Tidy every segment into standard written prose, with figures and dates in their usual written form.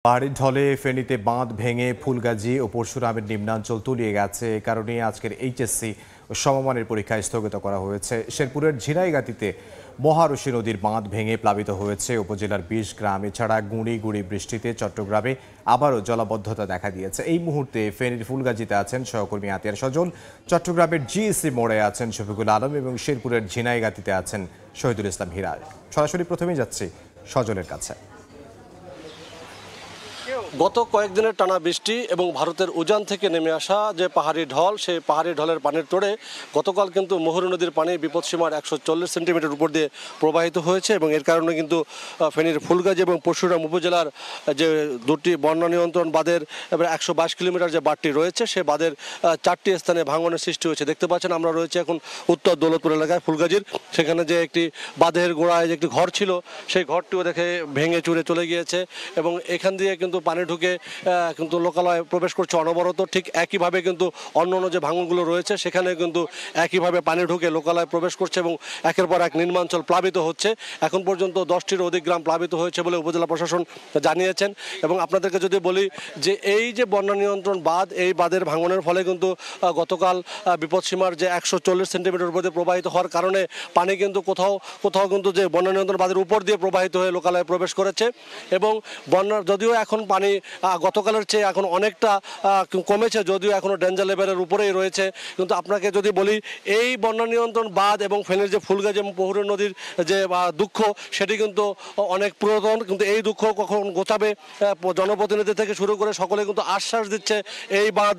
পাহাড়ের ঢলে ফেনীতে বাঁধ ভেঙে ফুলগাজী ও পরশুরামের নিম্নাঞ্চল তলিয়ে গেছে। এ কারণে আজকের এইচএসসি ও সমমানের পরীক্ষা স্থগিত করা হয়েছে। শেরপুরের ঝিনাইগাতিতে মহারশী নদীর বাঁধ ভেঙে প্লাবিত হয়েছে উপজেলার ২০ গ্রাম। এছাড়া গুঁড়ি গুঁড়ি বৃষ্টিতে চট্টগ্রামে আবারও জলাবদ্ধতা দেখা দিয়েছে। এই মুহূর্তে ফেনীর ফুলগাজীতে আছেন সহকর্মী আতিয়ার সজল, চট্টগ্রামের জিএসসি মোড়ে আছেন শফিকুল আলম এবং শেরপুরের ঝিনাইগাতিতে আছেন শহীদুল ইসলাম হীরা। সরাসরি প্রথমেই যাচ্ছি সজলের কাছে। গত কয়েকদিনের টানা বৃষ্টি এবং ভারতের উজান থেকে নেমে আসা যে পাহাড়ি ঢল, সেই পাহাড়ি ঢলের পানির তোড়ে গতকাল কিন্তু মহুরী নদীর পানি বিপদসীমার ১৪০ সেন্টিমিটার উপর দিয়ে প্রবাহিত হয়েছে এবং এর কারণে কিন্তু ফেনীর ফুলগাজী এবং পরশুরাম উপজেলার যে দুটি বন্যা নিয়ন্ত্রণ বাঁধের এবার ১২২ কিলোমিটার যে বাঁধটি রয়েছে, সে বাঁধের ৪টি স্থানে ভাঙনের সৃষ্টি হয়েছে। দেখতে পাচ্ছেন আমরা রয়েছে এখন উত্তর দৌলতপুর এলাকায় ফুলগাজীর। সেখানে যে একটি বাঁধের গোড়ায় যে একটি ঘর ছিল, সেই ঘরটিও দেখে ভেঙে চুরে চলে গিয়েছে এবং এখান দিয়ে কিন্তু পানি ঢুকে কিন্তু লোকালয়ে প্রবেশ করছে অনবরত। ঠিক একইভাবে কিন্তু অন্যান্য যে ভাঙনগুলো রয়েছে সেখানে কিন্তু একইভাবে পানি ঢুকে লোকালয়ে প্রবেশ করছে এবং একের পর এক নিম্নাঞ্চল প্লাবিত হচ্ছে। এখন পর্যন্ত 10টির অধিক গ্রাম প্লাবিত হয়েছে বলে উপজেলা প্রশাসন জানিয়েছেন। এবং আপনাদেরকে যদি বলি যে এই যে বন্যা নিয়ন্ত্রণ বাঁধ, এই বাঁধের ভাঙনের ফলে কিন্তু গতকাল বিপদসীমার যে ১৪০ সেন্টিমিটার উপর দিয়ে প্রবাহিত হওয়ার কারণে পানি কিন্তু কোথাও কোথাও কিন্তু যে বন্যা নিয়ন্ত্রণ বাঁধের উপর দিয়ে প্রবাহিত হয়ে লোকালয়ে প্রবেশ করেছে এবং বন্যার যদিও এখন পানি গতকালের চেয়ে এখন অনেকটা কমেছে, যদিও এখনও ডেঞ্জার লেভেলের উপরেই রয়েছে। কিন্তু আপনাকে যদি বলি এই বন্যা নিয়ন্ত্রণ বাঁধ এবং ফেনীর যে ফুলগাজী এবং মহুরী নদীর যে দুঃখ, সেটি কিন্তু অনেক পুরাতন। কিন্তু এই দুঃখ কখন গোছাবে, জনপ্রতিনিধি থেকে শুরু করে সকলে কিন্তু আশ্বাস দিচ্ছে এই বাঁধ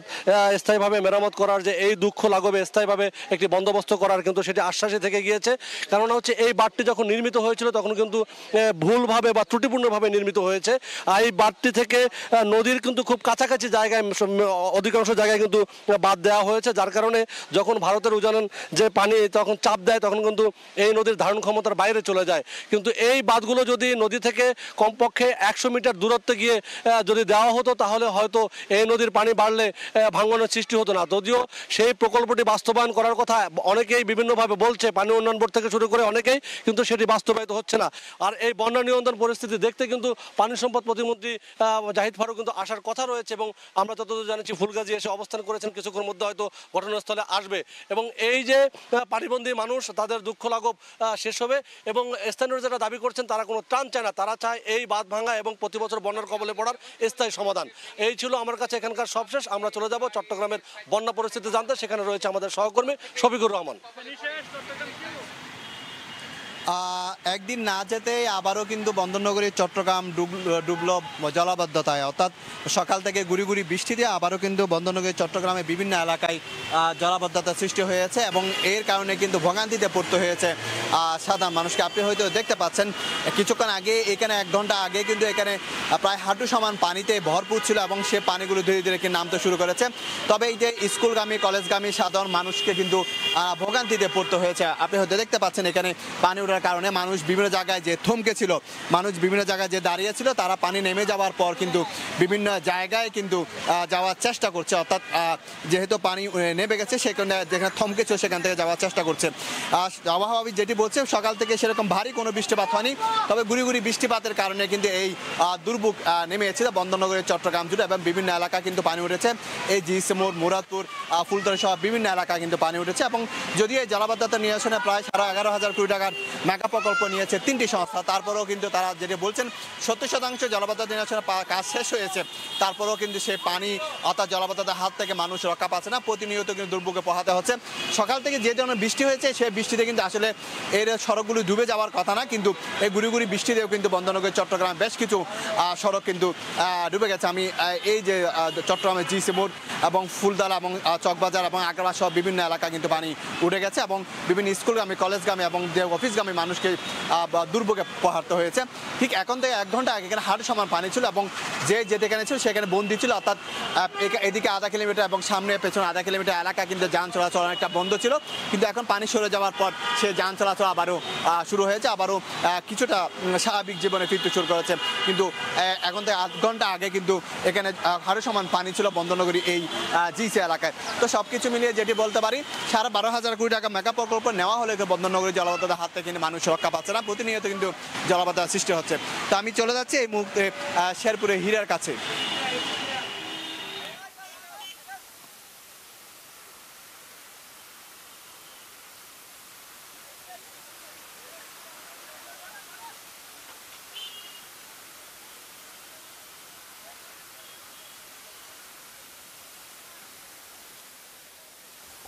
স্থায়ীভাবে মেরামত করার, যে এই দুঃখ লাঘবে স্থায়ীভাবে একটি বন্দোবস্ত করার, কিন্তু সেটি আশ্বাসই থেকে গিয়েছে। কারণ হচ্ছে এই বাঁধটি যখন নির্মিত হয়েছিল তখন কিন্তু ভুলভাবে বা ত্রুটিপূর্ণভাবে নির্মিত হয়েছে। আর এই বাঁধটি থেকে নদীর কিন্তু খুব কাছাকাছি জায়গায়, অধিকাংশ জায়গায় কিন্তু বাঁধ দেওয়া হয়েছে, যার কারণে যখন ভারতের উজান যে পানি তখন চাপ দেয় তখন কিন্তু এই নদীর ধারণ ক্ষমতার বাইরে চলে যায়। কিন্তু এই বাঁধগুলো যদি নদী থেকে কমপক্ষে ১০০ মিটার দূরত্বে গিয়ে যদি দেওয়া হতো, তাহলে হয়তো এই নদীর পানি বাড়লে ভাঙনের সৃষ্টি হতো না। যদিও সেই প্রকল্পটি বাস্তবায়ন করার কথা অনেকেই বিভিন্নভাবে বলছে, পানি উন্নয়ন বোর্ড থেকে শুরু করে অনেকেই, কিন্তু সেটি বাস্তবায়িত হচ্ছে না। আর এই বন্যা নিয়ন্ত্রণ পরিস্থিতি দেখতে কিন্তু পানি সম্পদ প্রতিমন্ত্রী জাহিদ ফারুক কিন্তু আসার কথা রয়েছে এবং আমরা যতদূর জানিছি ফুলগাজী এসে অবস্থান করেছেন, কিছুক্ষণের মধ্যে হয়তো ঘটনাস্থলে আসবে এবং এই যে পানিবন্দী মানুষ, তাদের দুঃখ লাঘব শেষ হবে। এবং স্থানীয় যারা দাবি করছেন তারা কোনো ত্রাণ চায় না, তারা চায় এই বাঁধ ভাঙা এবং প্রতি বছর বন্যার কবলে পড়ার স্থায়ী সমাধান। এই ছিল আমার কাছে এখানকার সবশেষ। আমরা চলে যাব চট্টগ্রামের বন্যা পরিস্থিতি জানতে। সেখানে রয়েছে আমাদের সহকর্মী শফিকুর রহমান। একদিন না যেতে আবারও কিন্তু বন্দরনগরী চট্টগ্রাম ডুবল জলাবদ্ধতায়, অর্থাৎ সকাল থেকে গুড়ি গুড়ি বৃষ্টিতে আবারও কিন্তু বন্দরনগরী চট্টগ্রামে বিভিন্ন এলাকায় জলাবদ্ধতা সৃষ্টি হয়েছে এবং এর কারণে কিন্তু ভোগান্তিতে পড়তে হয়েছে সাধারণ মানুষকে। আপনি হয়তো দেখতে পাচ্ছেন কিছুক্ষণ আগে এখানে ১ ঘন্টা আগে কিন্তু এখানে প্রায় হাঁটু সমান পানিতে ভরপুর ছিল এবং সে পানিগুলো ধীরে ধীরে কিন্তু নামতে শুরু করেছে। তবে এই যে স্কুলগামী কলেজগামী সাধারণ মানুষকে কিন্তু ভোগান্তিতে পড়তে হয়েছে। আপনি হয়তো দেখতে পাচ্ছেন এখানে পানি ওঠার কারণে মানুষ বিভিন্ন জায়গায় যে থমকে ছিল, মানুষ বিভিন্ন জায়গায় যে দাঁড়িয়ে ছিল, তারা পানি নেমে যাওয়ার পর কিন্তু বিভিন্ন জায়গায় কিন্তু যাওয়ার চেষ্টা করছে। অর্থাৎ যেহেতু পানি নেমে গেছে সেখানে যেখানে থমকে ছিল সেখান থেকে যাওয়ার চেষ্টা করছে। আবহাওয়া যেটি বলছে সকাল থেকে সেরকম ভারী কোনো বৃষ্টিপাত হয়নি, তবে গুড়ি গুড়ি বৃষ্টিপাতের কারণে কিন্তু এই দুর্ভোগ নেমে এসেছিল বন্দরনগরের চট্টগ্রাম জুড়ে এবং বিভিন্ন এলাকা কিন্তু পানি উঠেছে। এই জিএসসি মোড়, মুরাদপুর, ফুলতলি সহ বিভিন্ন এলাকা কিন্তু পানি উঠেছে এবং যদিও এই জলাবদ্ধতা নিরসনে প্রায় 11,500 কোটি টাকার মেগা প্রকল্প নিয়েছে 3টি সংস্থা, তারপরেও কিন্তু তারা যেটি বলছেন 70% জলাবদ্ধতা নিরসনের কাজ শেষ হয়েছে, তারপরেও কিন্তু সেই পানি অর্থাৎ জলাবদ্ধতার হাত থেকে মানুষ রক্ষা পাচ্ছে না। প্রতিনিয়ত কিন্তু দুর্ভোগে পোহাতে হচ্ছে। সকাল থেকে যে ধরনের বৃষ্টি হয়েছে সেই বৃষ্টিতে কিন্তু আসলে এর সড়কগুলি ডুবে যাওয়ার কথা না, কিন্তু এই গুড়ি গুড়ি বৃষ্টিতেও কিন্তু বন্দরনগরী চট্টগ্রাম বেশ কিছু সড়ক কিন্তু ডুবে গেছে। আমি এই যে চট্টগ্রামের জিএসসি মোড় এবং ফুলতলা এবং চকবাজার এবং আগ্রাবাদ সহ বিভিন্ন এলাকা কিন্তু পানি উঠে গেছে এবং বিভিন্ন স্কুলগামী কলেজগামী এবং অফিসগামী মানুষকে দুর্ভোগে পোহাতে হয়েছে। ঠিক এখন থেকে 1 ঘন্টা আগে এখানে হাঁটু সমান পানি ছিল এবং যে যেখানে ছিল সেখানে বন্দি ছিল, অর্থাৎ এদিকে আধা কিলোমিটার এবং সামনে পেছনে আধা কিলোমিটার এলাকা কিন্তু যান চলাচল অনেকটা বন্ধ ছিল। কিন্তু এখন পানি সরে যাওয়ার পর সে যান চলাচল আবারও শুরু হয়েছে, আবারও কিছুটা স্বাভাবিক জীবনে ফিরতে শুরু করেছে। কিন্তু এখন থেকে 8 ঘন্টা আগে কিন্তু এখানে হাঁটু সমান পানি ছিল বন্দরনগরী এই জিএসসি এলাকায়। তো সব কিছু মিলিয়ে যেটি বলতে পারি 12,500 কোটি টাকা মেগা প্রকল্প নেওয়া হলে বন্দরনগরী জলাবদ্ধতার হাত থেকে কিন্তু মানুষ রক্ষা পাচ্ছে না, প্রতিনিয়ত কিন্তু জলাবদ্ধতার সৃষ্টি হচ্ছে। তো আমি চলে যাচ্ছি এই মুহূর্তে শেরপুরে হীরার কাছে।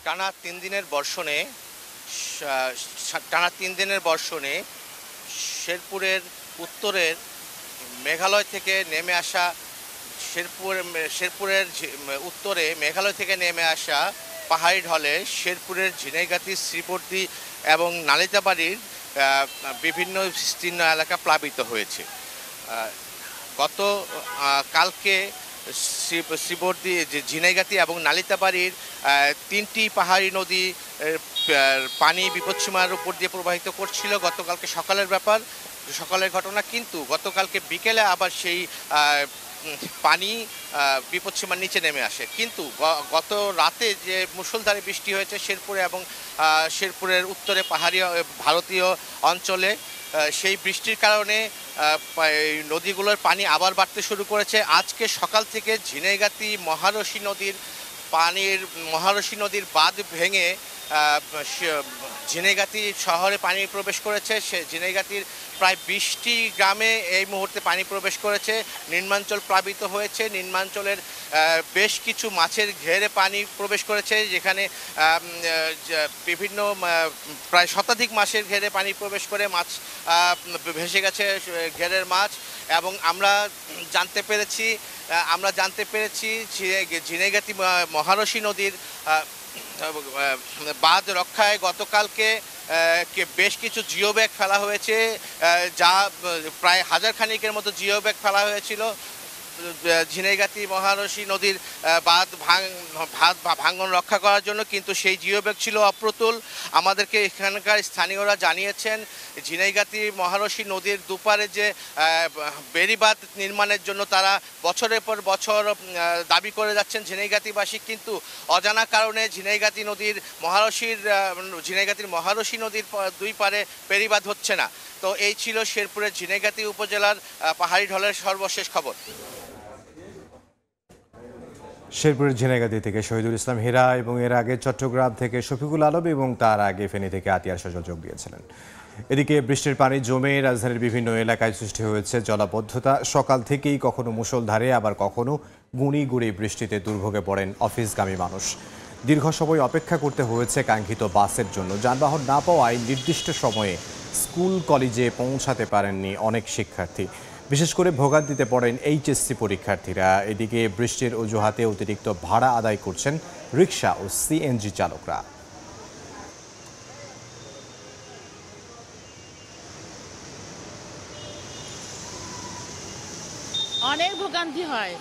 টানা 3 দিনের বর্ষণে শেরপুরের উত্তরের মেঘালয় থেকে নেমে আসা শেরপুরের উত্তরে মেঘালয় থেকে নেমে আসা পাহাড়ি ঢলে শেরপুরের ঝিনাইগাতি, শ্রীবর্দী এবং নালিতাবাড়ির বিভিন্ন বিস্তীর্ণ এলাকা প্লাবিত হয়েছে। গত কালকে শ্রীবর্দী, ঝিনাইগাতি এবং নালিতাবাড়ির 3টি পাহাড়ি নদী পানি বিপদসীমার উপর দিয়ে প্রবাহিত করছিল। গতকালকে সকালের ঘটনা, কিন্তু গতকালকে বিকেলে আবার সেই পানি বিপদসীমার নিচে নেমে আসে। কিন্তু গত রাতে যে মুষলধারে বৃষ্টি হয়েছে শেরপুরে এবং শেরপুরের উত্তরে পাহাড়ি ভারতীয় অঞ্চলে, সেই বৃষ্টির কারণে নদীগুলোর পানি আবার বাড়তে শুরু করেছে। আজকে সকাল থেকে ঝিনাইগাতি মহারশী নদীর বাঁধ ভেঙে ঝিনাইগাতি শহরে পানি প্রবেশ করেছে। সে ঝিনাইগাতির প্রায় 20টি গ্রামে এই মুহূর্তে পানি প্রবেশ করেছে। নিম্নাঞ্চল প্লাবিত হয়েছে। নিম্নাঞ্চলের বেশ কিছু মাছের ঘেরে পানি প্রবেশ করেছে, যেখানে বিভিন্ন প্রায় শতাধিক মাছের ঘেরে পানি প্রবেশ করে মাছ ভেসে গেছে, ঘেরের মাছ। এবং আমরা জানতে পেরেছি ঝিনাইগাতি মহারশী নদীর বাঁধ রক্ষায় গতকালকে বেশ কিছু জিও ব্যাগ ফেলা হয়েছে, যা প্রায় 1000 খানিকের মতো জিও ব্যাগ ফেলা হয়েছিল ঝিনাইগাতি মহারশী নদীর বাঁধ ভাঙন রক্ষা করার জন্য। কিন্তু সেই জিও ব্যাগ ছিল অপ্রতুল। আমাদেরকে এখানকার স্থানীয়রা জানিয়েছেন ঝিনাইগাতি মহারশী নদীর দুপারে যে বেড়িবাঁধ নির্মাণের জন্য তারা বছরের পর বছর দাবি করে যাচ্ছেন ঝিনাইগাতিবাসী, কিন্তু অজানা কারণে ঝিনাইগাতির মহারশী নদীর দুই পারে বেড়িবাঁধ হচ্ছে না। তো এই ছিল শেরপুরের ঝিনাইগাতি উপজেলার পাহাড়ি ঢলের সর্বশেষ খবর। শেরপুরের ঝিনাইগাতি থেকে শহীদুল ইসলাম হীরা এবং এর আগে চট্টগ্রাম থেকে শফিকুল আলম এবং তার আগে ফেনী থেকে আতিয়ার সজল যোগ দিয়েছিলেন। এদিকে বৃষ্টির পানি জমে রাজধানীর বিভিন্ন এলাকায় সৃষ্টি হয়েছে জলাবদ্ধতা। সকাল থেকেই কখনো মুষলধারে আবার কখনো গুঁড়ি গুঁড়ি বৃষ্টিতে দুর্ভোগে পড়েন অফিসগামী মানুষ। দীর্ঘ সময় অপেক্ষা করতে হয়েছে কাঙ্ক্ষিত বাসের জন্য। যানবাহন না পাওয়ায় নির্দিষ্ট সময়ে স্কুল কলেজে পৌঁছাতে পারেননি অনেক শিক্ষার্থী। বিশেষ করে ভোগান্তিতে পড়েন এইচএসসি পরীক্ষার্থীরা। এদিকে বৃষ্টির অজুহাতে অতিরিক্ত ভাড়া আদায় করছেন রিকশা ও সিএনজি চালকরা। অনেক ভোগান্তি হয়।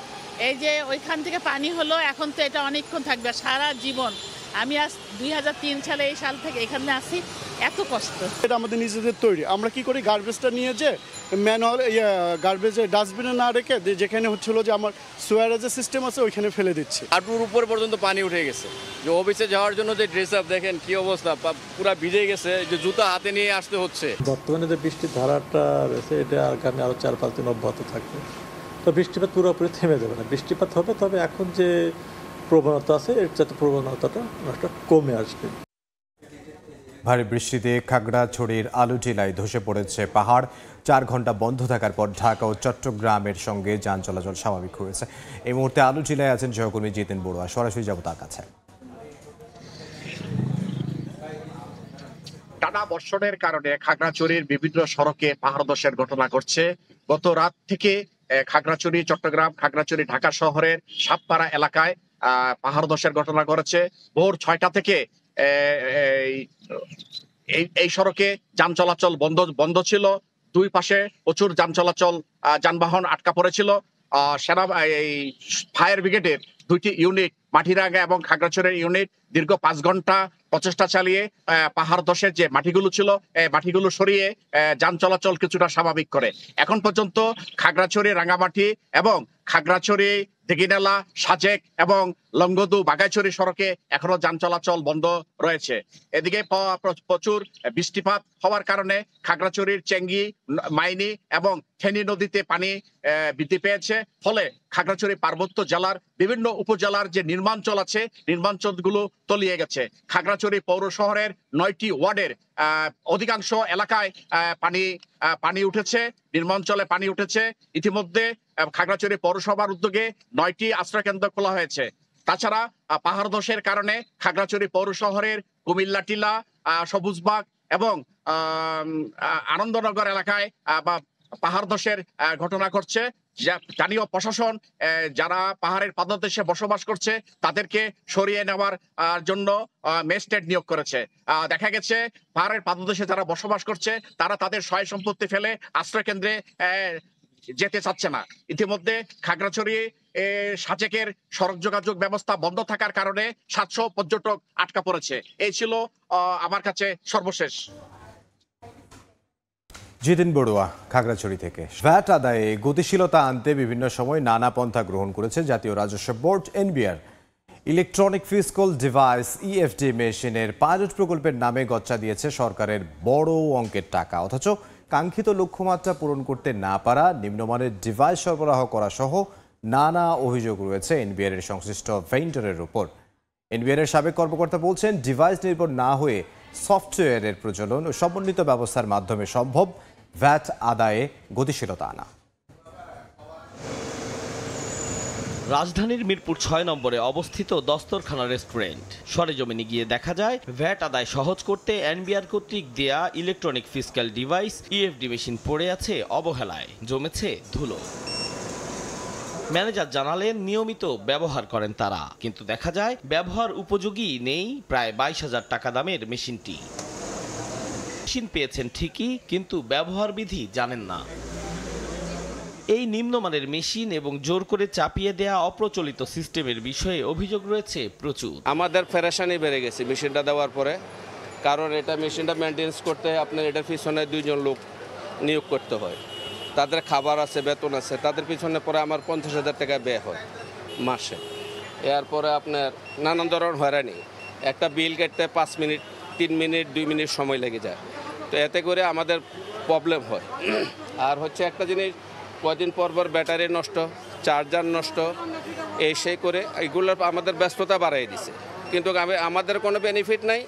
এই যে ওইখান থেকে পানি হলো, এখন তো এটা অনেকক্ষণ থাকবে সারা জীবন। আমি আজ 2003 সালে এই সাল থেকে এখানে আসি, এত কষ্ট। এটা আমাদের নিজেদের তৈরি। আমরা কি করি, গার্বেজটা নিয়ে যে ম্যানুয়াল গার্বেজের ডাস্টবিনে না রেখে যেখানে হচ্ছিল যে আমার সোয়ারেজের সিস্টেম আছে ওইখানে ফেলে দিচ্ছি। হাঁটুর উপর পর্যন্ত পানি উঠে গেছে। যে অফিসে যাওয়ার জন্য যে ড্রেস আপ দেখেন কি অবস্থা, পুরা ভিজে গেছে, যে জুতা হাতে নিয়ে আসতে হচ্ছে। বর্তমানে যে বৃষ্টির ধারাটা রয়েছে এটা আগামী আরো 4-5 দিন অব্যাহত থাকবে। তো বৃষ্টিপাত পুরোপুরি থেমে যাবে না, বৃষ্টিপাত হবে, তবে এখন যে প্রবণতা আছে এর যাতে প্রবণতাটা অনেকটা কমে আসবে। ভারী বৃষ্টিতে খাগড়াছড়ির আলুটিলায় ধসে পড়েছে পাহাড়। 4 ঘন্টা বন্ধ থাকার পর ঢাকা ও চট্টগ্রামের সঙ্গে যান চলাচল স্বাভাবিক হয়েছে। এই মুহূর্তে আলুটিলায় আছেন সহকর্মী জিতেন বড়ুয়া। সরাসরি যাব তার কাছে। টানা বর্ষণের কারণে খাগড়াছড়ির বিভিন্ন সড়কে পাহাড় ধসের ঘটনা ঘটছে। গত রাত থেকে খাগড়াছড়ি চট্টগ্রাম, খাগড়াছড়ি ঢাকা শহরের সাতপাড়া এলাকায় পাহাড় ধসের ঘটনা ঘটেছে। ভোর 6টা থেকে এই সড়কে যান চলাচল বন্ধ ছিল। দুই পাশে প্রচুর যান চলাচল, যানবাহন আটকা পড়েছিল। ফায়ার ব্রিগেডের 2টি ইউনিট, মাটিরাঙ্গা এবং খাগড়াছড়ির ইউনিট দীর্ঘ 5 ঘন্টা প্রচেষ্টা চালিয়ে পাহাড় ধসের যে মাটিগুলো ছিল মাটিগুলো সরিয়ে যান চলাচল কিছুটা স্বাভাবিক করে। এখন পর্যন্ত খাগড়াছড়ি, রাঙ্গামাটি এবং খাগড়াছড়ি তেকিনালা, সাজেক এবং লংগদু বাগাইছড়ি সড়কে এখনো যান চলাচল বন্ধ রয়েছে। এদিকে প্রচুর বৃষ্টিপাত হওয়ার কারণে খাগড়াছড়ির চেঙ্গি, মাইনি এবং ফেনী নদীতে পানি বৃদ্ধি পেয়েছে। ফলে খাগড়াছড়ি পার্বত্য জেলার বিভিন্ন উপজেলার যে নির্মাঞ্চল আছে, নির্মাঞ্চলগুলো তলিয়ে গেছে। খাগড়াছড়ি পৌর শহরের 9টি ওয়ার্ডের অধিকাংশ এলাকায় পানি উঠেছে, নির্মাঞ্চলে পানি উঠেছে। ইতিমধ্যে খাগড়াছড়ি পৌরসভার উদ্যোগে 9টি আশ্রয় কেন্দ্র খোলা হয়েছে। তাছাড়া পাহাড় ধসের কারণে খাগড়াছড়ি পৌর শহরের কুমিল্লা টিলা, সবুজবাগ এবং আনন্দনগর এলাকায় পাহাড় ধসের ঘটনা ঘটছে। স্থানীয় প্রশাসন যারা পাহাড়ের পাদদেশে বসবাস করছে তাদেরকে সরিয়ে নেওয়ার জন্য ম্যাজিস্ট্রেট নিয়োগ করেছে। দেখা গেছে পাহাড়ের পাদদেশে যারা বসবাস করছে তারা তাদের সয় সম্পত্তি ফেলে আশ্রয় কেন্দ্রে যেতে চাচ্ছে না। ইতিমধ্যে খাগড়াছড়ি সাজেকের সড়ক যোগাযোগ ব্যবস্থা বন্ধ থাকার কারণে 700 পর্যটক আটকা পড়েছে। এই ছিল আমার কাছে সর্বশেষ। জিতেন বড়ুয়া খাগড়াছড়ি থেকে। ভ্যাট আদায়ে গতিশীলতা আনতে বিভিন্ন সময় নানা পন্থা গ্রহণ করেছে জাতীয় রাজস্ব board NBR. Electronic fiscal device EFD মেশিনের পাইলট প্রকল্পের নামে গচ্চা দিয়েছে সরকারের বড় অঙ্কের টাকা, অথচ কাঙ্ক্ষিত লক্ষ্যমাত্রা পূরণ করতে না পারা, নিম্নমানের ডিভাইস সরবরাহ করা সহ নানা অভিযোগ রয়েছে এনবিআর এর সংশ্লিষ্ট ভেন্ডরের উপর। এনবিআর এর সাবেক কর্মকর্তা বলছেন, ডিভাইস নির্ভর না হয়ে সফটওয়্যারের প্রচলন ও সমন্বিত ব্যবস্থার মাধ্যমে সম্ভব ভ্যাট আদায়ে গতিশীলতা আনা। রাজধানীর মিরপুর 6 নম্বরে অবস্থিত দস্তরখানা রেস্টুরেন্ট। সরেজমিনে গিয়ে দেখা যায় ভ্যাট আদায় সহজ করতে এনবিআর কর্তৃক দেয়া electronic fiscal device EFD machine পড়ে আছে অবহেলায়, জমেছে ধুলো। ম্যানেজার জানালেন নিয়মিত ব্যবহার করেন তারা, কিন্তু দেখা যায় ব্যবহার উপযোগী নেই প্রায় 22,000 টাকা দামের মেশিনটি। মেশিন পেয়েছেন ঠিকই, কিন্তু ব্যবহার বিধি জানেন না। এই নিম্নমানের মেশিন এবং জোর করে চাপিয়ে দেয়া অপ্রচলিত সিস্টেমের বিষয়ে অভিযোগ রয়েছে প্রচুর। আমাদের পেরেশানি বেড়ে গেছে মেশিনটা দেওয়ার পরে, কারণ এটা মেশিনটা মেনটেন্স করতে আপনার এটার পিছনে 2জন লোক নিয়োগ করতে হয়, তাদের খাবার আছে, বেতন আছে, তাদের পিছনে পরে আমার 50,000 টাকা ব্যয় হয় মাসে। এরপরে আপনার নানান ধরনের হয়রানি, একটা বিল কাটতে 5 মিনিট, 3 মিনিট, 2 মিনিট সময় লেগে যায়। তো এতে করে আমাদের প্রবলেম হয়। আর হচ্ছে একটা জিনিস, কদিন পর পর ব্যাটারি নষ্ট, চার্জার নষ্ট, এই সেই করে এইগুলোর আমাদের ব্যস্ততা বাড়াই দিছে, কিন্তু আমাদের কোনো বেনিফিট নাই,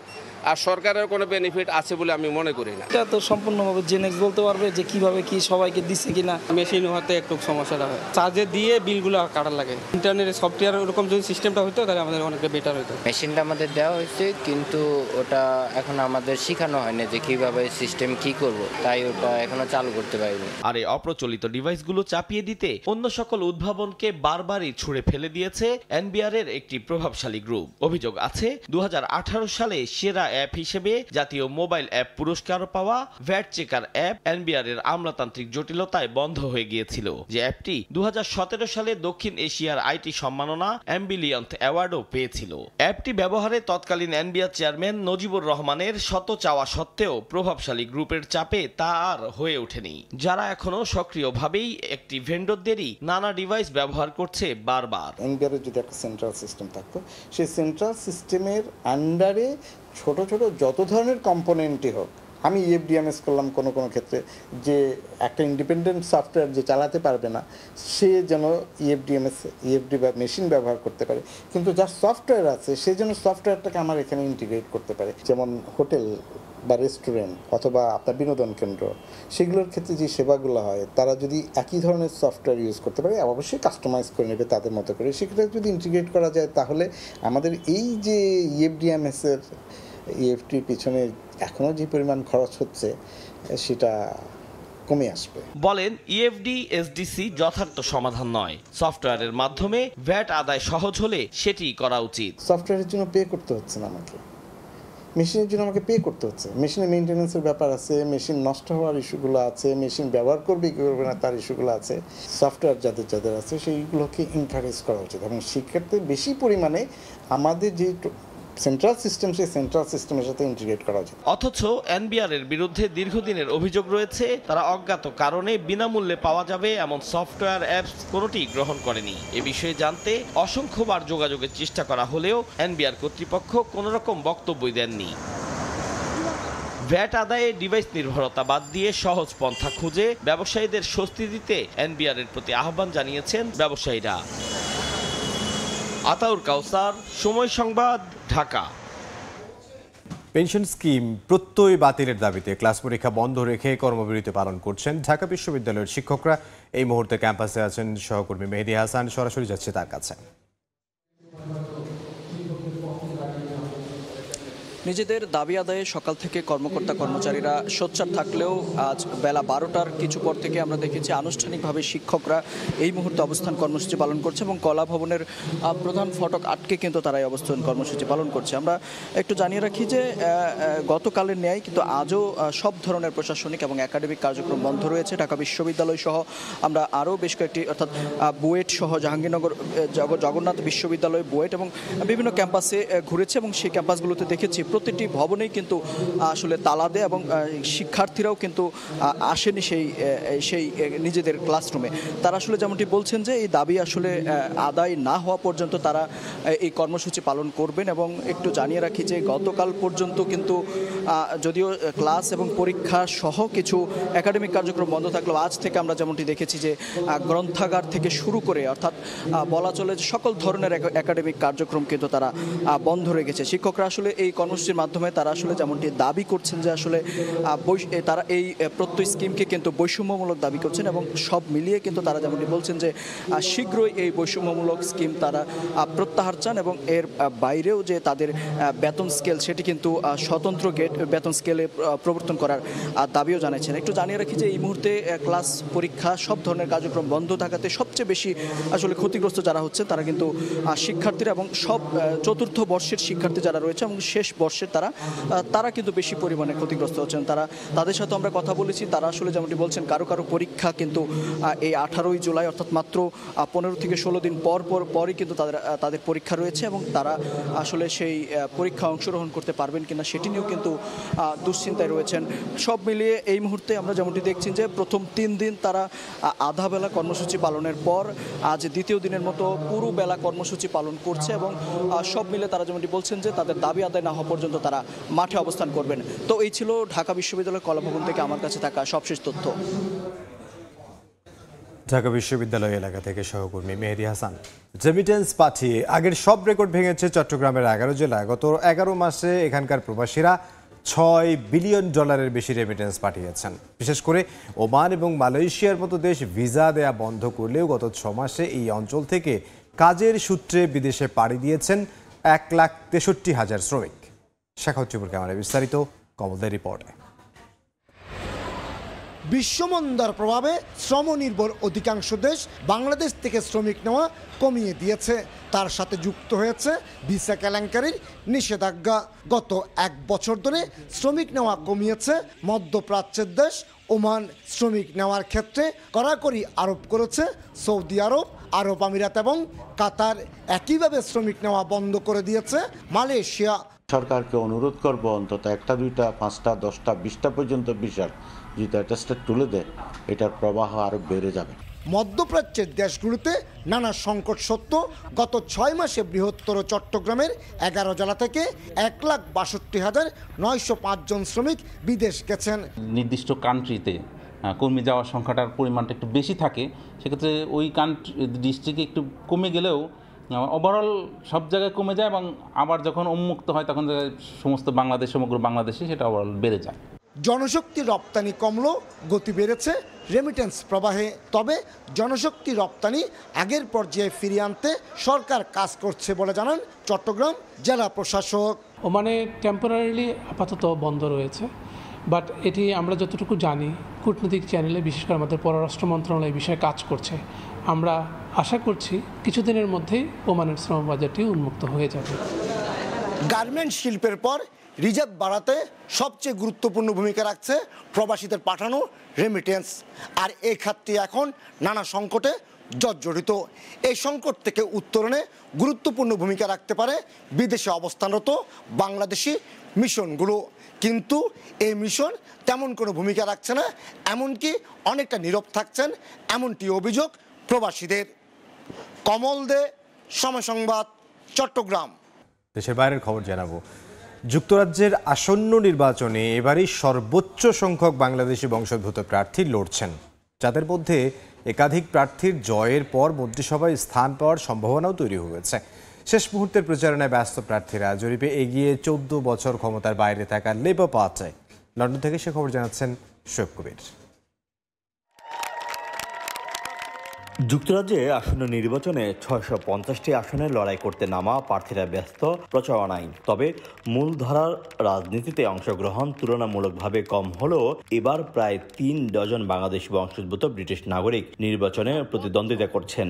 আর সরকারের কোনো বেনিফিট আছে বলে আমি মনে করি না। এটা তো সম্পূর্ণভাবে জেনেক্স বলতে পারবে যে কিভাবে কি সবাইকে দিচ্ছে কিনা। মেশিন হতে একটু সমস্যাটা হয়, চার্জে দিয়ে বিলগুলো কাটার লাগে। ইন্টারনেটে সফটওয়্যার ওরকম যদি সিস্টেমটা হতো তাহলে আমাদের অনেকটা বেটার হতো। মেশিনটা আমাদের দেওয়া হয়েছে, কিন্তু ওটা এখন আমাদের শেখানো হয়নি যে কিভাবে সিস্টেম কি করব, তাই ওটা এখনো চালু করতে পারিনি। আর এই অপ্রচলিত ডিভাইসগুলো চাপিয়ে দিতে অন্য সকল উদ্ভাবনকে বারবারই ছুঁড়ে ফেলে দিয়েছে এনবিআর এর একটি প্রভাবশালী গ্রুপ। অভিযোগ আছে 2018 সালে সেরা অ্যাপ হিসেবে জাতীয় মোবাইল অ্যাপ পুরস্কার পাওয়া ভ্যাট চেকার অ্যাপ এনবিআর এর আমলাতান্ত্রিক জটিলতায় বন্ধ হয়ে গিয়েছিল, যে অ্যাপটি 2017 সালে দক্ষিণ এশিয়ার আইটি সম্মাননা অ্যাম্বিলিয়ন্ট অ্যাওয়ার্ডও পেয়েছিল। অ্যাপটি ব্যবহারে তৎকালীন এনবিআর চেয়ারম্যান নজিবুর রহমানের শত চাওয়া সত্ত্বেও প্রভাবশালী গ্রুপের চাপে তা আর হয়ে ওঠেনি, যারা এখনো সক্রিয়ভাবেই একটি ভেন্ডরদেরই নানা ডিভাইস ব্যবহার করছে বারবার। এনবিআর যদি একটা সেন্ট্রাল সিস্টেম থাকতো, সেই সেন্ট্রাল সিস্টেমের আন্ডারে ছোট ছোট যত ধরনের কম্পোনেন্টই হোক, আমি ইএফডিএমএস করলাম কোনো ক্ষেত্রে, যে একটা ইন্ডিপেন্ডেন্ট সফটওয়্যার যে চালাতে পারবে না সে যেন ইএফডি বা মেশিন ব্যবহার করতে পারে, কিন্তু যার সফটওয়্যার আছে সে যেন সফটওয়্যারটাকে আমার এখানে ইন্টিগ্রেট করতে পারে। যেমন হোটেল বা রেস্টুরেন্ট অথবা আপনার বিনোদন কেন্দ্র, সেগুলোর ক্ষেত্রে যে সেবাগুলো হয় তারা যদি একই ধরনের সফটওয়্যার ইউজ করতে পারে, অবশ্যই কাস্টমাইজ করে নেবে তাদের মতো করে, সেক্ষেত্রে যদি ইন্টিগ্রেট করা যায় তাহলে আমাদের এই যে ইএফডিএমএসের ইএফটির পিছনে এখনও যে পরিমাণ খরচ হচ্ছে সেটা কমে আসবে। বলেন ইএফডি এসডিসি যথার্থ সমাধান নয়, সফটওয়্যারের মাধ্যমে ভ্যাট আদায় সহজ হলে সেটি করা উচিত। সফটওয়্যারের জন্য পে করতে হচ্ছে না আমাকে, মেশিনের জন্য আমাকে পে করতে হচ্ছে। মেশিনের মেনটেন্যান্সের ব্যাপার আছে, মেশিন নষ্ট হওয়ার ইস্যুগুলো আছে, মেশিন ব্যবহার করবে কি করবে না তার ইস্যুগুলো আছে। সফটওয়্যার যাদের আছে সেইগুলোকে এনকারেজ করা উচিত এবং সেক্ষেত্রে বেশি পরিমাণে আমাদের যে সেন্ট্রাল সিস্টেম, সেই সেন্ট্রাল সিস্টেমের সাথে ইন্টিগ্রেট করা উচিত। অথচ এনবিআর এর বিরুদ্ধে দীর্ঘদিনের অভিযোগ রয়েছে, তারা অজ্ঞাত কারণে বিনামূল্যে পাওয়া যাবে এমন সফটওয়্যার অ্যাপস কোনোটি গ্রহণ করেনি। এ বিষয়ে জানতে অসংখ্যবার যোগাযোগের চেষ্টা করা হলেও এনবিআর কর্তৃপক্ষ কোনো রকম বক্তব্যই দেননি। ভ্যাট আদায়ে ডিভাইস নির্ভরতা বাদ দিয়ে সহজ পন্থা খুঁজে ব্যবসায়ীদের স্বস্তি দিতে এনবিআর এর প্রতি আহ্বান জানিয়েছেন ব্যবসায়ীরা। আতাউর কাউসার, সময় সংবাদ, ঢাকা। পেনশন স্কিম প্রত্যয় বাতিলের দাবিতে ক্লাস পরীক্ষা বন্ধ রেখে কর্মবিরতি পালন করছেন ঢাকা বিশ্ববিদ্যালয়ের শিক্ষকরা। এই মুহূর্তে ক্যাম্পাসে আছেন সহকর্মী মেহেদী হাসান, সরাসরি যাচ্ছে তার কাছে। নিজেদের দাবি আদায়ে সকাল থেকে কর্মকর্তা কর্মচারীরা সোচ্চার থাকলেও আজ বেলা 12টার কিছু পর থেকে আমরা দেখেছি আনুষ্ঠানিকভাবে শিক্ষকরা এই মুহূর্তে অবস্থান কর্মসূচি পালন করছে এবং কলা ভবনের প্রধান ফটক আটকে কিন্তু তারা এই অবস্থান কর্মসূচি পালন করছে। আমরা একটু জানিয়ে রাখি যে গতকালের ন্যায় কিন্তু আজও সব ধরনের প্রশাসনিক এবং একাডেমিক কার্যক্রম বন্ধ রয়েছে। ঢাকা বিশ্ববিদ্যালয় সহ আমরা আরও বেশ কয়েকটি অর্থাৎ বুয়েট সহ জাহাঙ্গীরনগর জগন্নাথ বিশ্ববিদ্যালয়, বুয়েট এবং বিভিন্ন ক্যাম্পাসে ঘুরেছে এবং সেই ক্যাম্পাসগুলোতে দেখেছি প্রতিটি ভবনেই কিন্তু আসলে তালা দেয় এবং শিক্ষার্থীরাও কিন্তু আসেনি সেই নিজেদের ক্লাসরুমে। তারা আসলে যেমনটি বলছেন যে এই দাবি আসলে আদায় না হওয়া পর্যন্ত তারা এই কর্মসূচি পালন করবেন। এবং একটু জানিয়ে রাখি যে গতকাল পর্যন্ত কিন্তু যদিও ক্লাস এবং পরীক্ষা সহ কিছু একাডেমিক কার্যক্রম বন্ধ থাকলেও আজ থেকে আমরা যেমনটি দেখেছি যে গ্রন্থাগার থেকে শুরু করে অর্থাৎ বলা চলে যে সকল ধরনের একাডেমিক কার্যক্রম কিন্তু তারা বন্ধ রেখেছে। শিক্ষকরা আসলে এই কর্মসূচির মাধ্যমে তারা আসলে যেমনটি দাবি করছেন যে আসলে তারা এই প্রত্যয় স্কিমকে কিন্তু বৈষম্যমূলক দাবি করছেন এবং সব মিলিয়ে কিন্তু তারা যেমনটি বলছেন যে শীঘ্রই এই বৈষম্যমূলক স্কিম তারা প্রত্যাহার চান এবং এর বাইরেও যে তাদের বেতন স্কেল সেটি কিন্তু স্বতন্ত্র বেতন স্কেলে প্রবর্তন করার দাবিও জানিয়েছেন। একটু জানিয়ে রাখি যে এই মুহূর্তে ক্লাস পরীক্ষা সব ধরনের কার্যক্রম বন্ধ থাকাতে সবচেয়ে বেশি আসলে ক্ষতিগ্রস্ত যারা হচ্ছে তারা কিন্তু শিক্ষার্থীরা এবং সব চতুর্থ বর্ষের শিক্ষার্থী যারা রয়েছে এবং শেষ বর্ষের তারা কিন্তু বেশি পরিমাণে ক্ষতিগ্রস্ত হচ্ছেন। তাদের সাথে আমরা কথা বলেছি, তারা আসলে যেমনটি বলছেন কারো পরীক্ষা কিন্তু এই 18ই জুলাই অর্থাৎ মাত্র 15 থেকে 16 দিন পরই কিন্তু তাদের পরীক্ষা রয়েছে এবং তারা আসলে সেই পরীক্ষা অংশগ্রহণ করতে পারবেন কিনা সেটি নিয়েও কিন্তু দুশ্চিন্তায় রয়েছেন। সব মিলিয়ে এই মুহূর্তে আমরা যেমনটি দেখছি যে প্রথম 3 দিন তারা আধা বেলা কর্মসূচি পালনের পর আজ দ্বিতীয় দিনের মতো পুরো বেলা কর্মসূচি পালন করছে এবং সব মিলে তারা যেমনটি বলছেন যে তাদের দাবি আদায় না হওয়া পর্যন্ত তারা মাঠে অবস্থান করবেন। তো এই ছিল ঢাকা বিশ্ববিদ্যালয় কলাভবন থেকে আমার কাছে থাকা সবশেষ তথ্য। ঢাকা বিশ্ববিদ্যালয় এলাকা থেকে সহকর্মী মেহেদী হাসান। রেমিটেন্স পাঠিয়ে আগের সব রেকর্ড ভেঙেছে চট্টগ্রামের 11 জেলা। গত 11 মাসে এখানকার প্রবাসীরা $6 বিলিয়ন বেশি রেমিটেন্স পাঠিয়েছেন। বিশেষ করে ওমান এবং মালয়েশিয়ার মতো দেশ ভিসা দেয়া বন্ধ করলেও গত 6 মাসে এই অঞ্চল থেকে কাজের সূত্রে বিদেশে পাড়ি দিয়েছেন 1,63,000 শ্রমিক। শেখাউদ্দিন ক্যামেরায় বিস্তারিত, কমলদের রিপোর্টে। বিশ্বমন্দার প্রভাবে শ্রমনির্ভর অধিকাংশ দেশ বাংলাদেশ থেকে শ্রমিক নেওয়া কমিয়ে দিয়েছে। তার সাথে যুক্ত হয়েছে ভিসা কেলেঙ্কারির নিষেধাজ্ঞা। গত 1 বছর ধরে শ্রমিক নেওয়া কমিয়েছে মধ্যপ্রাচ্যের দেশ ওমান। শ্রমিক নেওয়ার ক্ষেত্রে কড়াকড়ি আরোপ করেছে সৌদি আরব, আরব আমিরাত এবং কাতার। একইভাবে শ্রমিক নেওয়া বন্ধ করে দিয়েছে মালয়েশিয়া। সরকারকে অনুরোধ করব অন্তত 1টা 2টা 5টা 10টা 20টা পর্যন্ত ভিসার যদি অ্যাটেস্টেড তুলে দেয়, এটার প্রবাহ আরও বেড়ে যাবে। মধ্যপ্রাচ্যের দেশগুলোতে নানা সংকট সত্ত্বেও গত 6 মাসে বৃহত্তর চট্টগ্রামের 11 জেলা থেকে 1,62,905 জন শ্রমিক বিদেশ গেছেন। নির্দিষ্ট কান্ট্রিতে কর্মী যাওয়ার সংখ্যাটার পরিমাণটা একটু বেশি থাকে, সেক্ষেত্রে ওই ডিস্ট্রিক্টে একটু কমে গেলেও ওভারঅল সব জায়গায় কমে যায় এবং আবার যখন উন্মুক্ত হয় তখন সমস্ত সমগ্র বাংলাদেশে সেটা ওভারঅল বেড়ে যায়। জনশক্তি রপ্তানি কমলো, গতি বেড়েছে রেমিটেন্স প্রবাহে। তবে জনশক্তি রপ্তানি আগের পর্যায়ে ফিরিয়ে আনতে সরকার কাজ করছে বলে জানান চট্টগ্রাম জেলা প্রশাসক। ওমানে টেম্পোরারিলি আপাতত বন্ধ রয়েছে, বাট এটি আমরা যতটুকু জানি কূটনৈতিক চ্যানেলে বিশেষ করে আমাদের পররাষ্ট্র মন্ত্রণালয় এই বিষয়ে কাজ করছে। আমরা আশা করছি কিছুদিনের মধ্যেই ওমানের শ্রম বাজারটি উন্মুক্ত হয়ে যাবে। গার্মেন্টস শিল্পের পর রিজার্ভ বাড়াতে সবচেয়ে গুরুত্বপূর্ণ ভূমিকা রাখছে প্রবাসীদের পাঠানো রেমিটেন্স। আর এই খাতটি এখন নানা সংকটে জর্জরিত। এই সংকট থেকে উত্তরণে গুরুত্বপূর্ণ ভূমিকা রাখতে পারে বিদেশে অবস্থানরত বাংলাদেশি মিশনগুলো, কিন্তু এই মিশন তেমন কোনো ভূমিকা রাখছে না, এমনকি অনেকটা নীরব থাকছেন, এমনটি অভিযোগ প্রবাসীদের। কমল দে, সময় সংবাদ, চট্টগ্রাম। দেশের বাইরের খবর জানাবো। যুক্তরাজ্যের আসন্ন নির্বাচনে এবারই সর্বোচ্চ সংখ্যক বাংলাদেশি বংশোদ্ভূত প্রার্থী লড়ছেন, যাদের মধ্যে একাধিক প্রার্থীর জয়ের পর মন্ত্রিসভায় স্থান পাওয়ার সম্ভাবনাও তৈরি হয়েছে। শেষ মুহূর্তের প্রচারণায় ব্যস্ত প্রার্থীরা জরিপে এগিয়ে 14 বছর ক্ষমতার বাইরে থাকা লেবার পার্টি। লন্ডন থেকে সে খবর জানাচ্ছেন শোয়েব কবির। যুক্তরাজ্যে আসন্ন নির্বাচনে 650টি আসনে লড়াই করতে নামা প্রার্থীরা ব্যস্ত প্রচারণায়। তবে মূলধারার রাজনীতিতে অংশগ্রহণ তুলনামূলকভাবে কম হলেও এবার প্রায় 3 ডজন বাংলাদেশি বংশোদ্ভূত ব্রিটিশ নাগরিক নির্বাচনে প্রতিদ্বন্দ্বিতা করছেন।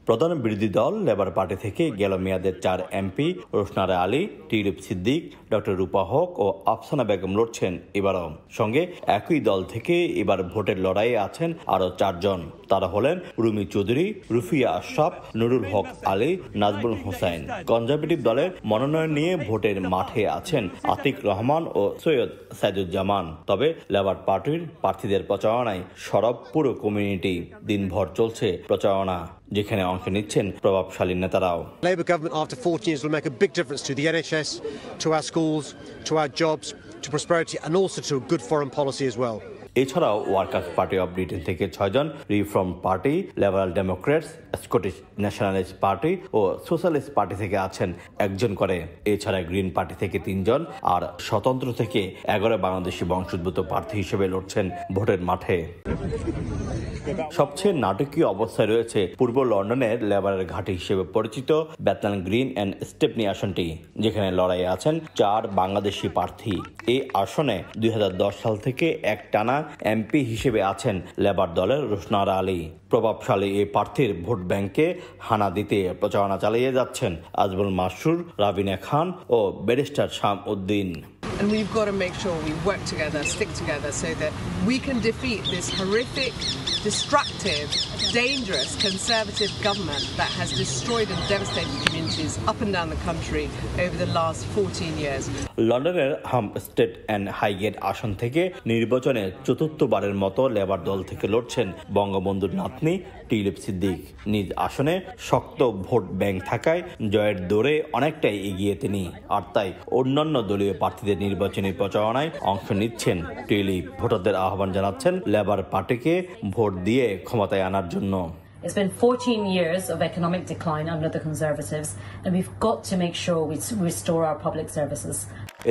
প্রধান বিরোধী দল লেবার পার্টি থেকে গেল মেয়াদের 4 MP Rushanara Ali, Tulip Siddiq, doctor Rupa Huq ও আফসানা বেগম লড়ছেন এবারও। সঙ্গে একই দল থেকে এবার ভোটের লড়াইয়ে আছেন আরও 4 জন। তারা হলেন রুমি চৌধুরী, রুফিয়া আশরাফ, নুরুল হক আলী, নাজবুল হোসেন। কনজারভেটিভ দলের মনোনয়ন নিয়ে ভোটের মাঠে আছেন আতিক রহমান ও সৈয়দ সাইদুজ্জামান। তবে লেবার পার্টির প্রার্থীদের প্রচারণায় সরব পুরো কমিউনিটি। দিনভর চলছে প্রচারণা, যেখানে অংশ নিচ্ছেন প্রভাবশালী নেতারাও। Labour government after 14 years will make a big difference to the NHS, to our schools, to our jobs, to prosperity and also to a good foreign policy as well. এছাড়াও ওয়ার্কার্স পার্টি অব ব্রিটেন থেকে 6 জন, reform party, liberal democrats, Scottish nationalist party ও socialist party থেকে আছেন 1 জন করে। এছাড়া green party থেকে 3 জন আর স্বতন্ত্র থেকে 11 বাংলাদেশি বংশোদ্ভূত প্রার্থী হিসেবে লড়ছেন ভোটের মাঠে। সবচেয়ে নাটকীয় অবস্থায় রয়েছে পূর্ব লন্ডনের লেবারের ঘাঁটি হিসেবে পরিচিত বেথলেন গ্রিন অ্যান্ড স্টেপনি আসনটি, যেখানে লড়াইয়ে আছেন 4 বাংলাদেশি প্রার্থী। এই আসনে 2010 সাল থেকে একটানা এমপি হিসেবে আছেন লেবার দলের রোশনারা আলী। প্রভাবশালী এই প্রার্থীর ভোট ব্যাংকে হানা দিতে প্রচারণা চালিয়ে যাচ্ছেন আজমল মাসুর, রাবিনা খান ও ব্যারিস্টার শাম Uddin. And we've got to make sure we work together, stick together, so that we can defeat this horrific, destructive, dangerous Conservative government that has destroyed and devastated communities up and down the country over the last 14 years. লন্ডনের হামস্টেড and Highgate আসন থেকে নির্বাচনে 4র্থবারের মতো labour দল থেকে লড়ছেন বঙ্গবন্ধুর নাতনি টিউলিপ সিদ্দিক। নিজ আসনে শক্ত ভোট ব্যাংক থাকায় জয়ের দৌড়ে অনেকটাই এগিয়ে তিনি, আর তাই অন্যান্য দলীয় প্রার্থীদের নির্বাচনী প্রচারণায় অংশ নিচ্ছেন টিউলিপ। ভোটারদের আহ্বান জানাচ্ছেন লেবার পার্টিকে ভোট দিয়ে ক্ষমতায় আনার জন্য। It's been 14 years of economic decline under the Conservatives, and we've got to make sure we restore our public services.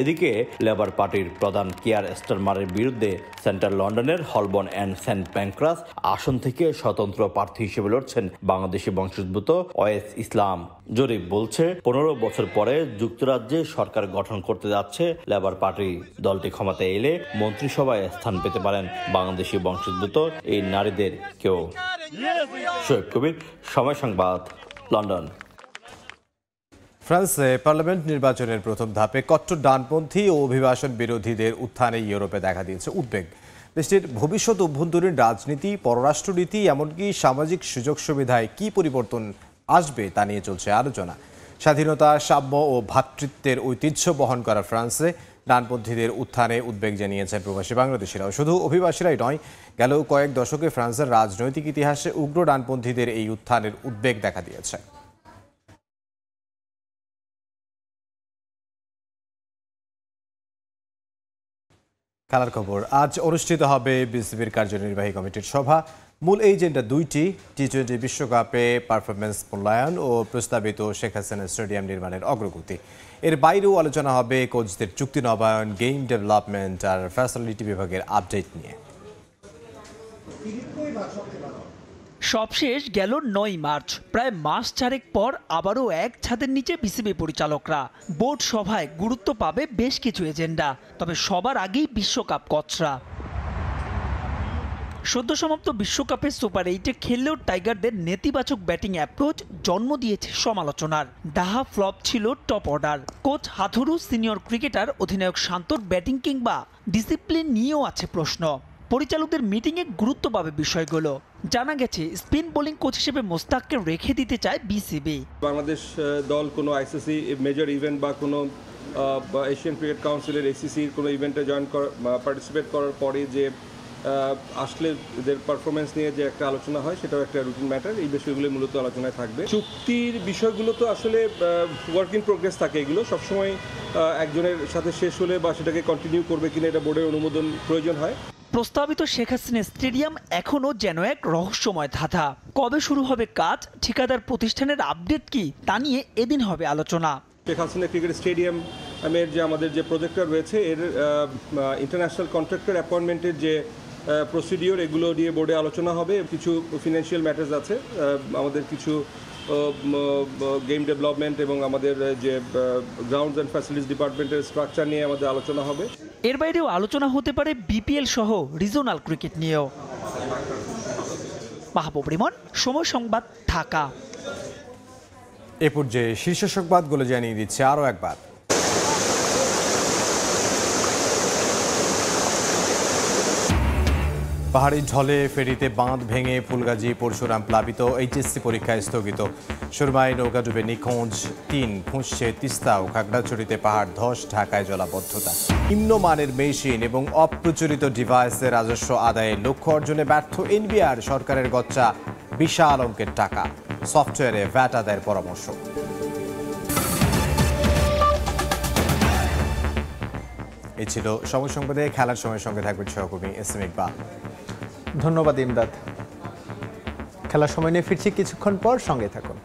এদিকে লেবার পার্টির প্রধান কিয়ার স্টারমারের বিরুদ্ধে সেন্ট্রাল লন্ডনের হলবর্ন অ্যান্ড সেন্ট প্যানক্রাস আসন থেকে স্বতন্ত্র প্রার্থী হিসেবে লড়ছেন বাংলাদেশি বংশোদ্ভূত ওয়েস ইসলাম। জরিপ বলছে 15 বছর পরে যুক্তরাজ্যে সরকার গঠন করতে যাচ্ছে লেবার পার্টি। দলটি ক্ষমতায় এলে মন্ত্রিসভায় স্থান পেতে পারেন বাংলাদেশি বংশোদ্ভূত এই নারীদের কেউ। শোয়েব কবির, সময় সংবাদ, লন্ডন। ফ্রান্সে পার্লামেন্ট নির্বাচনের প্রথম ধাপে কট্টর ডানপন্থী ও অভিবাসন বিরোধীদের উত্থানে ইউরোপে দেখা দিয়েছে উদ্বেগ। দেশটির ভবিষ্যৎ অভ্যন্তরীণ রাজনীতি, পররাষ্ট্রনীতি, এমনকি সামাজিক সুযোগ সুবিধায় কী পরিবর্তন আসবে তা নিয়ে চলছে আলোচনা। স্বাধীনতা, সাম্য ও ভ্রাতৃত্বের ঐতিহ্য বহন করা ফ্রান্সে ডানপন্থীদের উত্থানে উদ্বেগ জানিয়েছেন প্রবাসী বাংলাদেশিরাও। শুধু অভিবাসীরাই নয়, গেল কয়েক দশকে ফ্রান্সের রাজনৈতিক ইতিহাসে উগ্র ডানপন্থীদের এই উত্থানের উদ্বেগ দেখা দিয়েছে। খেলার খবর। আজ অনুষ্ঠিত হবে বিসিবির কার্যনির্বাহী কমিটির সভা। মূল এজেন্ডা 2টি: টি-20 বিশ্বকাপে পারফরমেন্স মূল্যায়ন ও প্রস্তাবিত শেখ হাসিনা স্টেডিয়াম নির্মাণের অগ্রগতি। এর বাইরেও আলোচনা হবে কোচদের চুক্তি নবায়ন, গেম ডেভেলপমেন্ট আর ফ্যাসিলিটি বিভাগের আপডেট নিয়ে। সবশেষ গেল 9 মার্চ, প্রায় মাস চারেক পর আবারও এক ছাদের নিচে বিসিবি পরিচালকরা। বোর্ড সভায় গুরুত্ব পাবে বেশ কিছু এজেন্ডা, তবে সবার আগেই বিশ্বকাপ কচরা। সদ্য সমাপ্ত বিশ্বকাপে সুপার 8-এ খেললেও টাইগারদের নেতিবাচক ব্যাটিং অ্যাপ্রোচ জন্ম দিয়েছে সমালোচনার। ডাহা ফ্লপ ছিল top order. Coach Hathuru, senior cricketer অধিনায়ক শান্তর ব্যাটিং কিংবা ডিসিপ্লিন নিয়েও আছে প্রশ্ন। পরিচালকদের মিটিংয়ে গুরুত্ব পাবে বিষয়গুলো। জানা গেছে স্পিন বোলিং কোচ হিসেবে মোস্তাককে রেখে দিতে চায় বিসিবি। বাংলাদেশ দল কোনো আইসিসি মেজর ইভেন্ট বা কোনো এশিয়ান ক্রিকেট কাউন্সিলের এসিসির কোনো ইভেন্টে পার্টিসিপেট করার পরে যে আসলে এদের পারফরমেন্স নিয়ে যে একটা আলোচনা হয় সেটাও একটা রুটিন ম্যাটার। এই বিষয়গুলো মূলত আলোচনায় থাকবে। চুক্তির বিষয়গুলো তো আসলে ওয়ার্ক ইন প্রোগ্রেস থাকে, এগুলো সবসময় একজনের সাথে শেষ হলে বা সেটাকে কন্টিনিউ করবে কিনা এটা বোর্ডের অনুমোদন প্রয়োজন হয়। প্রস্তাবিত শেখ হাসিনা স্টেডিয়াম এখনও যেন এক রহস্যময় ধাঁধা। কবে শুরু হবে কাজ, ঠিকাদার প্রতিষ্ঠানের আপডেট কি, তা নিয়ে এদিন হবে আলোচনা। শেখ হাসিনা ক্রিকেট স্টেডিয়াম যে আমাদের যে প্রজেক্টর রয়েছে এর ইন্টারন্যাশনাল কন্ট্রাক্টর অ্যাপয়েন্টমেন্টের যে প্রসিডিওর এগুলো নিয়ে বোর্ডে আলোচনা হবে। কিছু ফিনান্সিয়াল ম্যাটার্স আছে, আমাদের কিছু গেম ডেভেলপমেন্ট এবং আমাদের যে গ্রাউন্ডস অ্যান্ড ফ্যাসিলিটিস ডিপার্টমেন্টের স্ট্রাকচার নিয়ে আমাদের আলোচনা হবে। এর বাইরেও আলোচনা হতে পারে বিপিএল সহ রিজনাল ক্রিকেট নিয়েও। মাহবুব রিমন, সময় সংবাদ, ঢাকা। এ পর্যায়ে শীর্ষ সংবাদগুলো জানিয়ে দিচ্ছে আরও একবার। পাহাড়ি ঢলে ফেরিতে বাঁধ ভেঙে ফুলগাজী পরশুরাম প্লাবিত, এইচএসসি পরীক্ষা স্থগিত। সুরমায় নৌকা ডুবে নিখোঁজ ৩, ফুঁসছে তিস্তা ও খাগড়াছড়িতে পাহাড় ধস, ঢাকায় জলাবদ্ধতা। নিম্নমানের মেশিন এবং অপ্রচলিত ডিভাইসের রাজস্ব আদায়ে লক্ষ্য অর্জনে ব্যর্থ এনবিআর, সরকারের গচ্চা বিশাল অঙ্কের টাকা। সফটওয়্যারে ভ্যাট আদায়ের পরামর্শ। এই ছিল সময় সংবাদে। খেলার সময়ের সঙ্গে থাকবেন সহকর্মী এসএম ইকবাল। ধন্যবাদ ইমদাদ। খেলার সময় নিয়ে ফিরছি কিছুক্ষণ পর, সঙ্গে থাকুন।